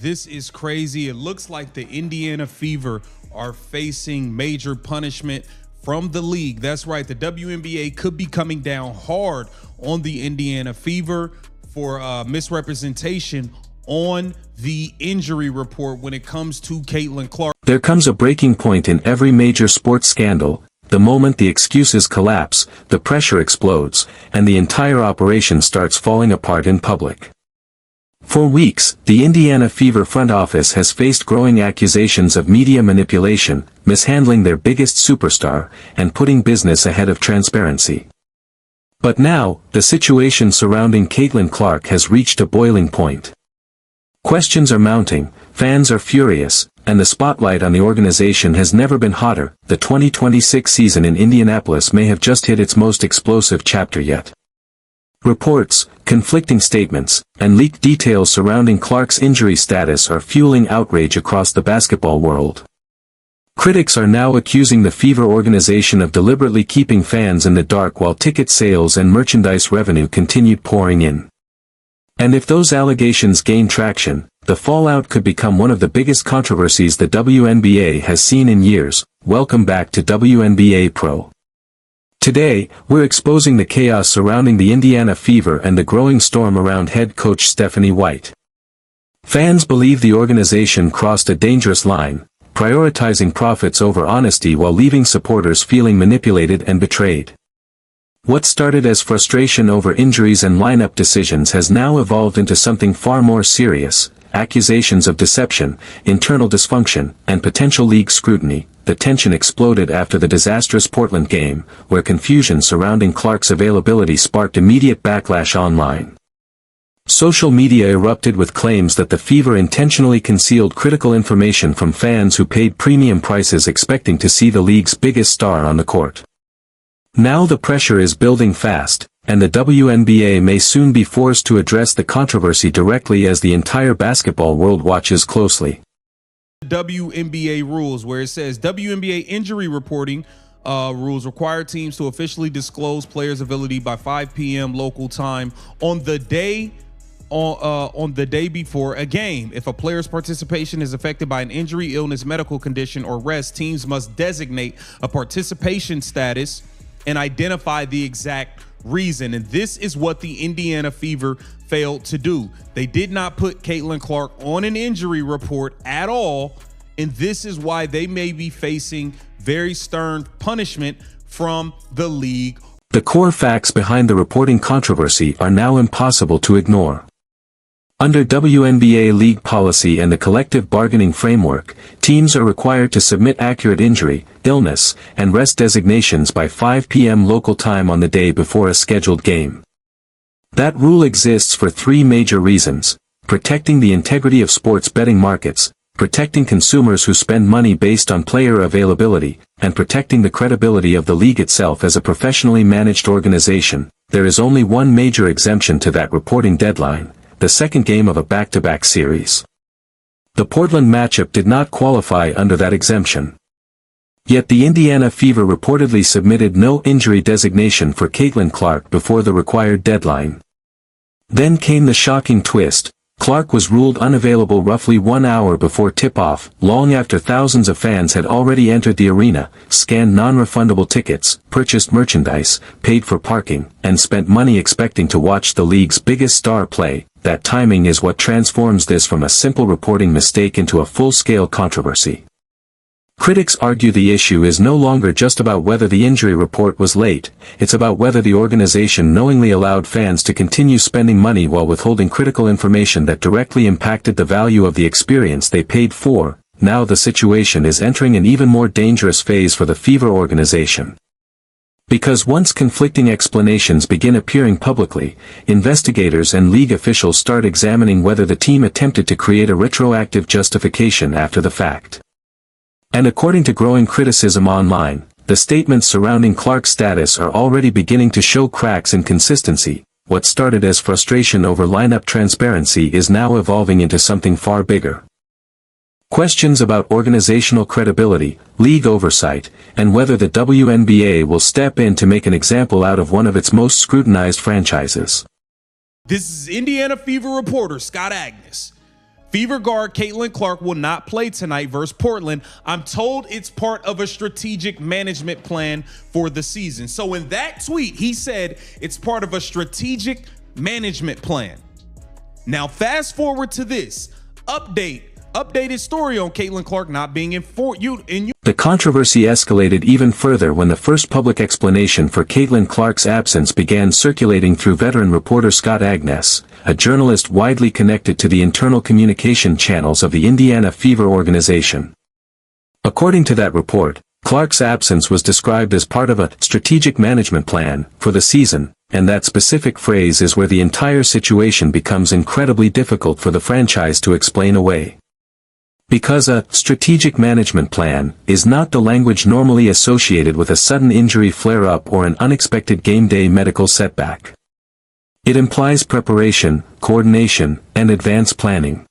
This is crazy. It looks like the Indiana Fever are facing major punishment from the league. That's right. The WNBA could be coming down hard on the Indiana Fever for misrepresentation on the injury report when it comes to Caitlin Clark. There comes a breaking point in every major sports scandal. The moment the excuses collapse, the pressure explodes, and the entire operation starts falling apart in public. For weeks, the Indiana Fever front office has faced growing accusations of media manipulation, mishandling their biggest superstar, and putting business ahead of transparency. But now, the situation surrounding Caitlin Clark has reached a boiling point. Questions are mounting, fans are furious, and the spotlight on the organization has never been hotter. The 2026 season in Indianapolis may have just hit its most explosive chapter yet. Reports, conflicting statements, and leaked details surrounding Clark's injury status are fueling outrage across the basketball world. Critics are now accusing the Fever organization of deliberately keeping fans in the dark while ticket sales and merchandise revenue continued pouring in. And if those allegations gain traction, the fallout could become one of the biggest controversies the WNBA has seen in years. Welcome back to WNBA Pro. Today, we're exposing the chaos surrounding the Indiana Fever and the growing storm around head coach Stephanie White. Fans believe the organization crossed a dangerous line, prioritizing profits over honesty while leaving supporters feeling manipulated and betrayed. What started as frustration over injuries and lineup decisions has now evolved into something far more serious: accusations of deception, internal dysfunction, and potential league scrutiny. The tension exploded after the disastrous Portland game, where confusion surrounding Clark's availability sparked immediate backlash online. Social media erupted with claims that the Fever intentionally concealed critical information from fans who paid premium prices expecting to see the league's biggest star on the court. Now the pressure is building fast, and the WNBA may soon be forced to address the controversy directly as the entire basketball world watches closely. WNBA rules, where it says WNBA injury reporting rules require teams to officially disclose players' availability by 5 p.m. local time on the day before a game. If a player's participation is affected by an injury, illness, medical condition, or rest, teams must designate a participation status and identify the exact reason. And this is what the Indiana Fever failed to do. They did not put Caitlin Clark on an injury report at all, and this is why they may be facing very stern punishment from the league. The core facts behind the reporting controversy are now impossible to ignore. Under WNBA league policy and the collective bargaining framework, teams are required to submit accurate injury, illness, and rest designations by 5 p.m. local time on the day before a scheduled game. That rule exists for three major reasons: protecting the integrity of sports betting markets, protecting consumers who spend money based on player availability, and protecting the credibility of the league itself as a professionally managed organization. There is only one major exemption to that reporting deadline: the second game of a back-to-back series. The Portland matchup did not qualify under that exemption. Yet the Indiana Fever reportedly submitted no injury designation for Caitlin Clark before the required deadline. Then came the shocking twist: Clark was ruled unavailable roughly 1 hour before tip-off, long after thousands of fans had already entered the arena, scanned non-refundable tickets, purchased merchandise, paid for parking, and spent money expecting to watch the league's biggest star play. That timing is what transforms this from a simple reporting mistake into a full-scale controversy. Critics argue the issue is no longer just about whether the injury report was late, it's about whether the organization knowingly allowed fans to continue spending money while withholding critical information that directly impacted the value of the experience they paid for. Now the situation is entering an even more dangerous phase for the Fever organization. Because once conflicting explanations begin appearing publicly, investigators and league officials start examining whether the team attempted to create a retroactive justification after the fact. And according to growing criticism online, the statements surrounding Clark's status are already beginning to show cracks in consistency. What started as frustration over lineup transparency is now evolving into something far bigger. Questions about organizational credibility, league oversight, and whether the WNBA will step in to make an example out of one of its most scrutinized franchises. This is Indiana Fever reporter Scott Agnes. Fever guard Caitlin Clark will not play tonight versus Portland. I'm told it's part of a strategic management plan for the season. So in that tweet, he said it's part of a strategic management plan. Now, fast forward to this updated story on Caitlin Clark not being The controversy escalated even further when the first public explanation for Caitlin Clark's absence began circulating through veteran reporter Scott Agnes, a journalist widely connected to the internal communication channels of the Indiana Fever organization. According to that report, Clark's absence was described as part of a strategic management plan for the season, and that specific phrase is where the entire situation becomes incredibly difficult for the franchise to explain away. Because a strategic management plan is not the language normally associated with a sudden injury flare-up or an unexpected game day medical setback. It implies preparation, coordination, and advanced planning.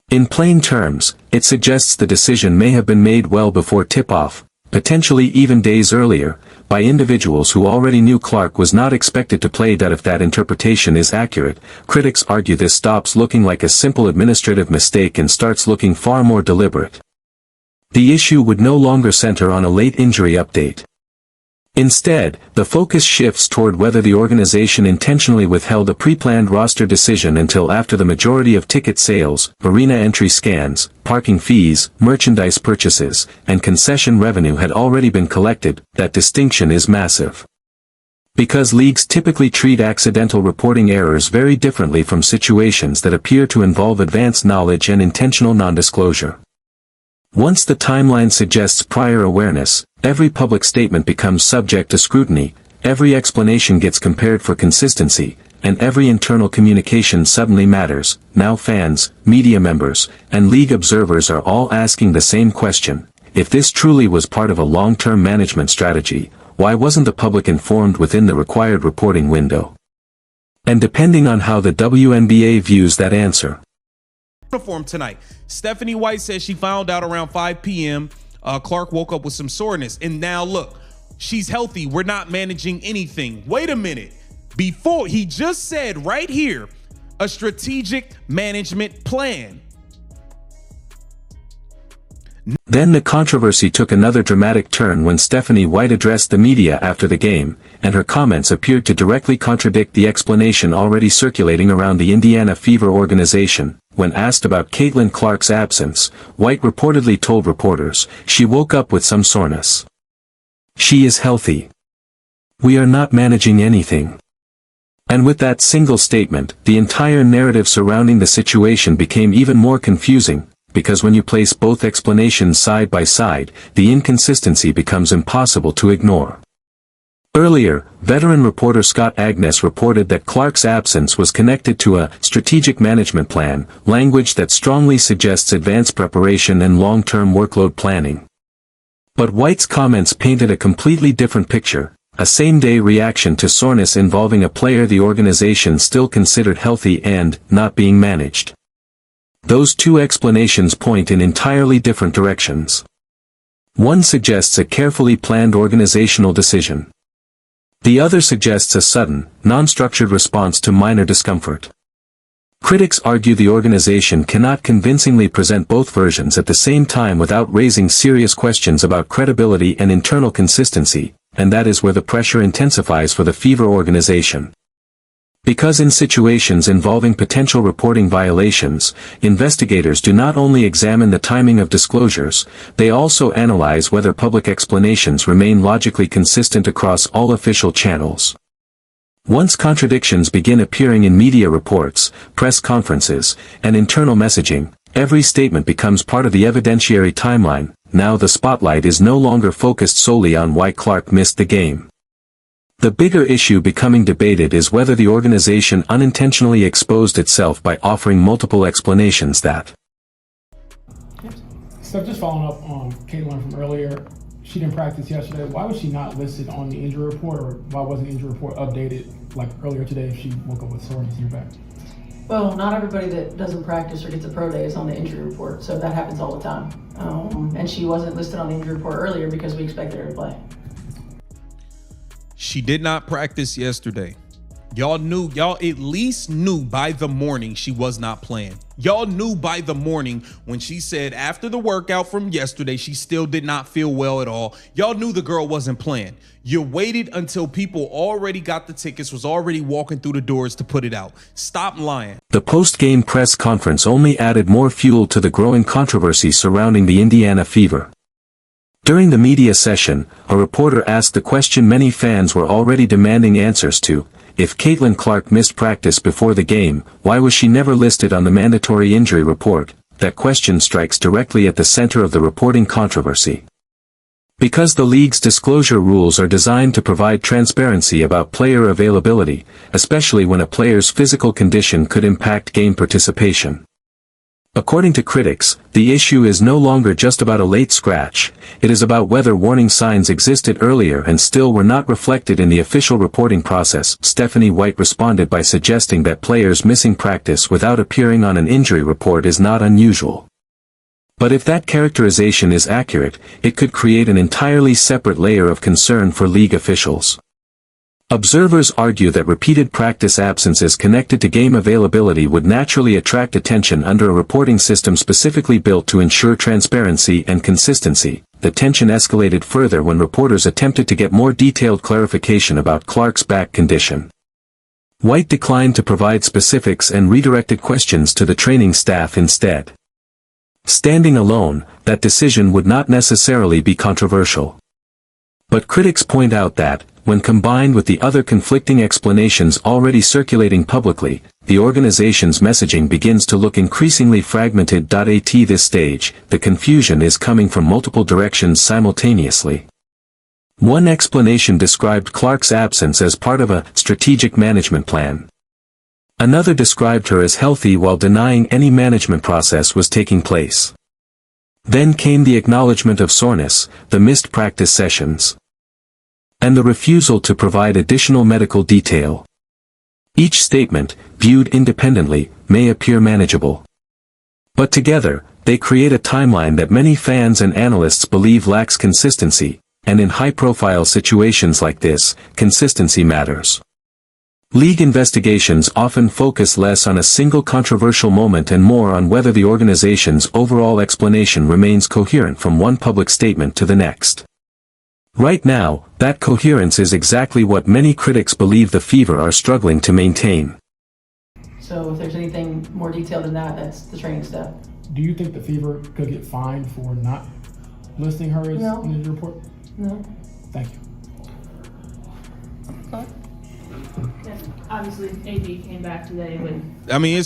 In plain terms, it suggests the decision may have been made well before tip-off, potentially even days earlier, by individuals who already knew Clark was not expected to play. That if that interpretation is accurate, critics argue this stops looking like a simple administrative mistake and starts looking far more deliberate. The issue would no longer center on a late injury update. Instead, the focus shifts toward whether the organization intentionally withheld a pre-planned roster decision until after the majority of ticket sales, arena entry scans, parking fees, merchandise purchases, and concession revenue had already been collected. That distinction is massive. Because leagues typically treat accidental reporting errors very differently from situations that appear to involve advanced knowledge and intentional non-disclosure. Once the timeline suggests prior awareness, every public statement becomes subject to scrutiny, every explanation gets compared for consistency, and every internal communication suddenly matters. Now fans, media members, and league observers are all asking the same question: if this truly was part of a long-term management strategy, why wasn't the public informed within the required reporting window? And depending on how the WNBA views that answer. Uniform tonight. Stephanie White says she found out around 5 p.m. Clark woke up with some soreness. And now look, she's healthy. We're not managing anything. Wait a minute. Before, he just said right here, a strategic management plan. Then the controversy took another dramatic turn when Stephanie White addressed the media after the game, and her comments appeared to directly contradict the explanation already circulating around the Indiana Fever organization. When asked about Caitlin Clark's absence, White reportedly told reporters, "She woke up with some soreness. She is healthy. We are not managing anything." And with that single statement, the entire narrative surrounding the situation became even more confusing, because when you place both explanations side by side, the inconsistency becomes impossible to ignore. Earlier, veteran reporter Scott Agnes reported that Clark's absence was connected to a strategic management plan, language that strongly suggests advanced preparation and long-term workload planning. But White's comments painted a completely different picture, a same-day reaction to soreness involving a player the organization still considered healthy and not being managed. Those two explanations point in entirely different directions. One suggests a carefully planned organizational decision. The other suggests a sudden, non-structured response to minor discomfort. Critics argue the organization cannot convincingly present both versions at the same time without raising serious questions about credibility and internal consistency, and that is where the pressure intensifies for the Fever organization. Because in situations involving potential reporting violations, investigators do not only examine the timing of disclosures, they also analyze whether public explanations remain logically consistent across all official channels. Once contradictions begin appearing in media reports, press conferences, and internal messaging, every statement becomes part of the evidentiary timeline. Now the spotlight is no longer focused solely on why Clark missed the game. The bigger issue becoming debated is whether the organization unintentionally exposed itself by offering multiple explanations that. So just following up on Caitlin from earlier, she didn't practice yesterday. Why was she not listed on the injury report, or why wasn't the injury report updated like earlier today if she woke up with soreness in her back? Well, not everybody that doesn't practice or gets a pro day is on the injury report, so that happens all the time. And she wasn't listed on the injury report earlier because we expected her to play. She did not practice yesterday. Y'all at least knew by the morning she was not playing. Y'all knew by the morning when she said after the workout from yesterday, she still did not feel well at all. Y'all knew the girl wasn't playing. You waited until people already got the tickets, was already walking through the doors to put it out. Stop lying. The post-game press conference only added more fuel to the growing controversy surrounding the Indiana Fever. During the media session, a reporter asked the question many fans were already demanding answers to. If Caitlin Clark missed practice before the game, why was she never listed on the mandatory injury report? That question strikes directly at the center of the reporting controversy. Because the league's disclosure rules are designed to provide transparency about player availability, especially when a player's physical condition could impact game participation. According to critics, the issue is no longer just about a late scratch, it is about whether warning signs existed earlier and still were not reflected in the official reporting process. Stephanie White responded by suggesting that players missing practice without appearing on an injury report is not unusual. But if that characterization is accurate, it could create an entirely separate layer of concern for league officials. Observers argue that repeated practice absences connected to game availability would naturally attract attention under a reporting system specifically built to ensure transparency and consistency. The tension escalated further when reporters attempted to get more detailed clarification about Clark's back condition. White declined to provide specifics and redirected questions to the training staff instead. Standing alone, that decision would not necessarily be controversial. But critics point out that, when combined with the other conflicting explanations already circulating publicly, the organization's messaging begins to look increasingly fragmented. At this stage, the confusion is coming from multiple directions simultaneously. One explanation described Clark's absence as part of a strategic management plan. Another described her as healthy while denying any management process was taking place. Then came the acknowledgement of soreness, the missed practice sessions, and the refusal to provide additional medical detail. Each statement, viewed independently, may appear manageable. But together, they create a timeline that many fans and analysts believe lacks consistency, and in high-profile situations like this, consistency matters. League investigations often focus less on a single controversial moment and more on whether the organization's overall explanation remains coherent from one public statement to the next. Right now, that coherence is exactly what many critics believe the Fever are struggling to maintain. So if there's anything more detailed than that, that's the training staff. Do you think the Fever could get fined for not listing her as No. in the injury report? No. Thank you. Obviously, AD came back today with I mean, it's